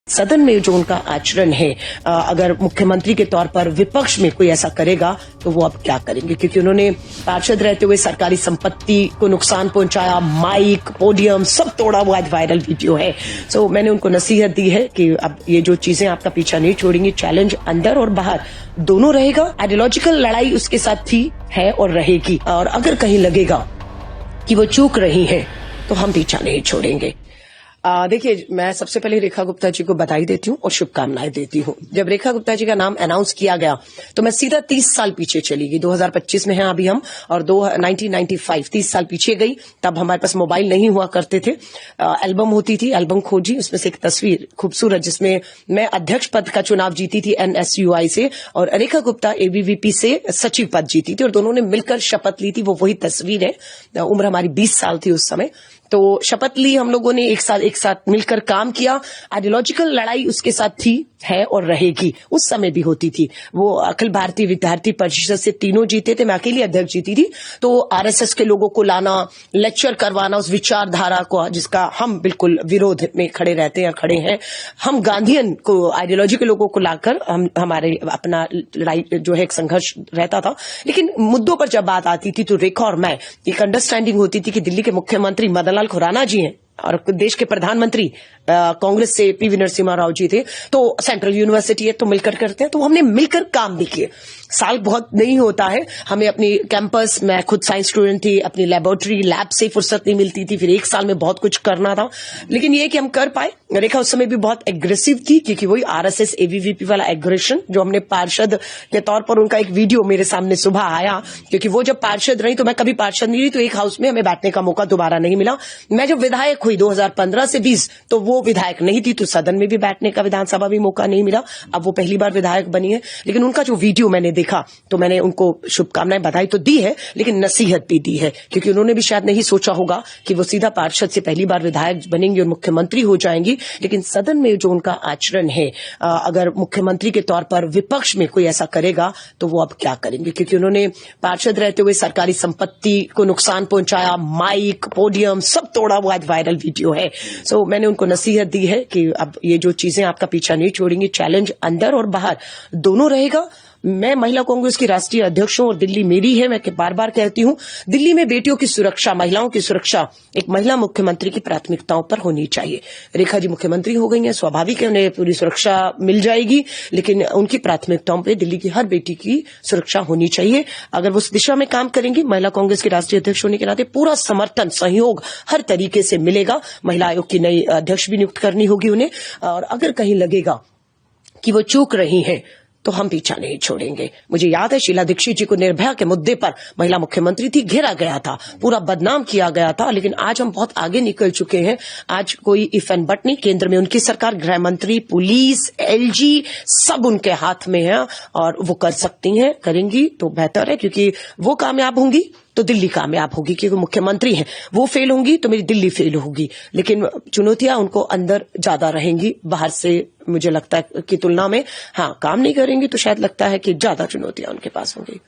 सदन में जो उनका आचरण है, अगर मुख्यमंत्री के तौर पर विपक्ष में कोई ऐसा करेगा तो वो अब क्या करेंगे, क्योंकि उन्होंने पार्षद रहते हुए सरकारी संपत्ति को नुकसान पहुंचाया, माइक, पोडियम सब तोड़ा, वो आज वायरल वीडियो है। सो मैंने उनको नसीहत दी है कि अब ये जो चीजें आपका पीछा नहीं छोड़ेंगी, चैलेंज अंदर और बाहर दोनों रहेगा, आइडियोलॉजिकल लड़ाई उसके साथ थी, है और रहेगी, और अगर कहीं लगेगा कि वो चूक रही है तो हम पीछा नहीं छोड़ेंगे। देखिए, मैं सबसे पहले रेखा गुप्ता जी को बधाई देती हूँ और शुभकामनाएं देती हूँ। जब रेखा गुप्ता जी का नाम अनाउंस किया गया तो मैं सीधा 30 साल पीछे चली गई। 2025 में हैं अभी हम, और 1995 30 साल पीछे गई। तब हमारे पास मोबाइल नहीं हुआ करते थे, एल्बम होती थी, एल्बम खोजी, उसमें से एक तस्वीर खूबसूरत जिसमें मैं अध्यक्ष पद का चुनाव जीती थी NSUI से, और रेखा गुप्ता ABVP से सचिव पद जीती थी, और दोनों ने मिलकर शपथ ली थी। वो वही तस्वीर है। उम्र हमारी 20 साल थी उस समय। तो शपथ ली, हम लोगों ने एक साथ मिलकर काम किया। आइडियोलॉजिकल लड़ाई उसके साथ थी, है और रहेगी, उस समय भी होती थी। वो अखिल भारतीय विद्यार्थी परिषद से तीनों जीते थे, मैं अकेली अध्यक्ष जीती थी। तो RSS के लोगों को लाना, लेक्चर करवाना उस विचारधारा को जिसका हम बिल्कुल विरोध में खड़े रहते हैं, खड़े हैं, हम गांधीयन को, आइडियोलॉजी के लोगों को लाकर हमारे अपना लड़ाई जो है एक संघर्ष रहता था। लेकिन मुद्दों पर जब बात आती थी तो रेखा और मैं एक अंडरस्टैंडिंग होती थी कि दिल्ली के मुख्यमंत्री मदन लाल खुराना जी हैं और देश के प्रधानमंत्री कांग्रेस से PV नरसिम्हा राव जी थे, तो सेंट्रल यूनिवर्सिटी है तो मिलकर करते हैं। तो हमने मिलकर काम भी किए। साल बहुत नहीं होता है, हमें अपनी कैंपस, मैं खुद साइंस स्टूडेंट थी, अपनी लेबोरेटरी लैब से फुर्सत नहीं मिलती थी, फिर एक साल में बहुत कुछ करना था। लेकिन ये कि हम कर पाए। रेखा उस समय भी बहुत एग्रेसिव थी, क्योंकि वही RSS ABVP वाला एग्रेशन जो हमने पार्षद के तौर पर, उनका एक वीडियो मेरे सामने सुबह आया, क्योंकि वो जब पार्षद रही तो मैं कभी पार्षद नहीं रही, तो एक हाउस में हमें बैठने का मौका दोबारा नहीं मिला। मैं जब विधायक हुई 2015 से 20, तो वो विधायक नहीं थी, तो सदन में भी बैठने का, विधानसभा भी मौका नहीं मिला। अब वो पहली बार विधायक बनी है। लेकिन उनका जो वीडियो मैंने देखा तो मैंने उनको शुभकामनाएं, बधाई तो दी है, लेकिन नसीहत भी दी है, क्योंकि उन्होंने भी शायद नहीं सोचा होगा कि वो सीधा पार्षद से पहली बार विधायक बनेंगी और मुख्यमंत्री हो जाएंगी। लेकिन सदन में जो उनका आचरण है, अगर मुख्यमंत्री के तौर पर विपक्ष में कोई ऐसा करेगा तो वो अब क्या करेंगे, क्योंकि उन्होंने पार्षद रहते हुए सरकारी संपत्ति को नुकसान पहुंचाया, माइक, पोडियम सब तोड़ा, वो आज वायरल वीडियो है। सो मैंने उनको नसीहत दी है कि अब ये जो चीजें आपका पीछा नहीं छोड़ेंगी, चैलेंज अंदर और बाहर दोनों रहेगा। मैं महिला कांग्रेस की राष्ट्रीय अध्यक्ष हूं और दिल्ली मेरी है। मैं बार बार कहती हूं, दिल्ली में बेटियों की सुरक्षा, महिलाओं की सुरक्षा एक महिला मुख्यमंत्री की प्राथमिकताओं पर होनी चाहिए। रेखा जी मुख्यमंत्री हो गई हैं, स्वाभाविक है उन्हें पूरी सुरक्षा मिल जाएगी, लेकिन उनकी प्राथमिकताओं पर दिल्ली की हर बेटी की सुरक्षा होनी चाहिए। अगर वो उस दिशा में काम करेंगी, महिला कांग्रेस के राष्ट्रीय अध्यक्ष होने के नाते पूरा समर्थन, सहयोग हर तरीके से मिलेगा। महिला आयोग की नई अध्यक्ष भी नियुक्त करनी होगी उन्हें, और अगर कहीं लगेगा कि वो चूक रही हैं तो हम पीछा नहीं छोड़ेंगे। मुझे याद है शीला दीक्षित जी को निर्भया के मुद्दे पर, महिला मुख्यमंत्री थी, घेरा गया था, पूरा बदनाम किया गया था, लेकिन आज हम बहुत आगे निकल चुके हैं। आज कोई इफ एंड बट नहीं, केंद्र में उनकी सरकार, गृह मंत्री, पुलिस, LG सब उनके हाथ में है, और वो कर सकती हैं, करेंगी तो बेहतर है, क्योंकि वो कामयाब होंगी तो दिल्ली कामयाब होगी, क्योंकि मुख्यमंत्री हैं। वो फेल होंगी तो मेरी दिल्ली फेल होगी। लेकिन चुनौतियां उनको अंदर ज्यादा रहेंगी, बाहर से मुझे लगता है कि तुलना में। हाँ, काम नहीं करेंगी तो शायद लगता है कि ज्यादा चुनौतियां उनके पास होंगी।